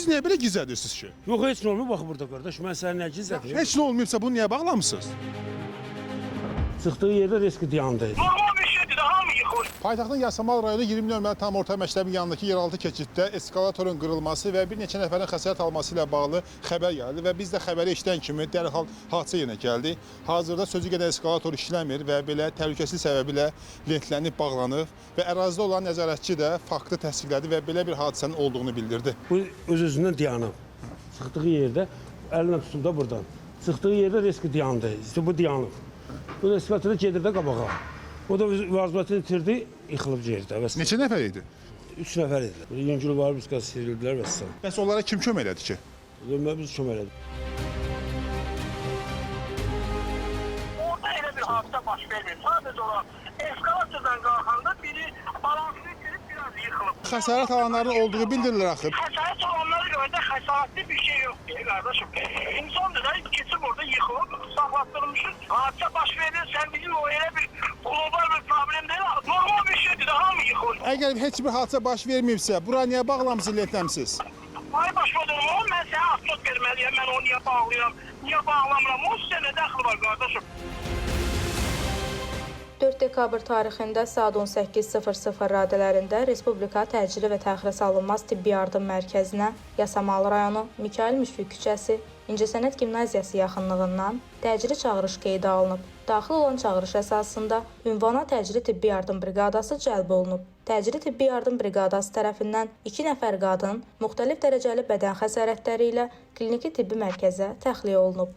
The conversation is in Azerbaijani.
niyə belə gizlədirsiniz ki? Yox, heç nə olmuyor, bax burada qardaş. Mən səni nə gizlədim? Heç nə olmayıbsa bunu niyə bağlamısınız? Çıxdığı yerdə risk dayandı. Normal bir şeydir də, hamı yıxılır. Paytaxtın Yasamal rayonu 20 nömrəli tam orta məktəbin yanındakı yeraltı keçiddə eskalatorun qırılması və bir neçə nəfərin xəsarət alması ilə bağlı xəbər gəldi və biz də xəbəri eşidən kimi dərhal hadisə yerinə gəldik. Hazırda sözü gedən eskalator işləmir və belə təhlükəsizlik səbəbilə lentlənib bağlanıb və ərazidə olan nəzarətçi də faktı təsdiqlədi və belə bir hadisənin olduğunu bildirdi. Bu öz-özündən dayanıb. Çıxdığı yerdə əlinə tutuldu da buradan. Çıxdığı yerdə risk dayandı. İşte bu dayanıb. Bu da isbatında gedir də qabağa. O da vaziyətini itirdi, yıxılıb yerdə. Neçə nəfər idi? 3 nəfər idi. Yüngül var, biz qaz sirildilər və s. Bəs onlara kim kömək elədi ki? Biz kömək elədik. Orada elə bir hadisə baş verir. Sadəcə olaraq eskalatordan qalxanda biri balansını itirib biraz yıxılıb. Xəsarət alanların olduğu bildirilir axı. Xəsarət alanlara görə də xəsarətli bir şey yoxdur qardaşım. İnsandır da keçib orada yıxılıb, saxlatdırmışız. Hadisə baş verir, sən bizim o elə bir global bir problem deyil. Normal bir şeydir də, hamı yıxılır. Əgər heç bir hadisə baş verməyibsə, bura niyə bağlamısınız, lentləmisiz? Ay başqa durma, mən sənə asfalt verməliyəm, mən onu niyə bağlayıram, niyə bağlamıram, o sizə nə dəxli var qardaşım? 4 dekabr tarixində saat 18:00 radələrində Respublika Təcili və Təxirəsalınmaz Tibbi Yardım Mərkəzinə Yasamal rayonu Mikail Müşfiq küçəsi İncəsənət Gimnaziyası yaxınlığından təcili çağırış qeydə alınıb. Daxil olan çağırış əsasında ünvana təcili tibbi yardım briqadası cəlb olunub. Təcili tibbi yardım briqadası tərəfindən 2 nəfər qadın müxtəlif dərəcəli bədən xəsarətləri ilə kliniki tibbi mərkəzə təxliyə olunub.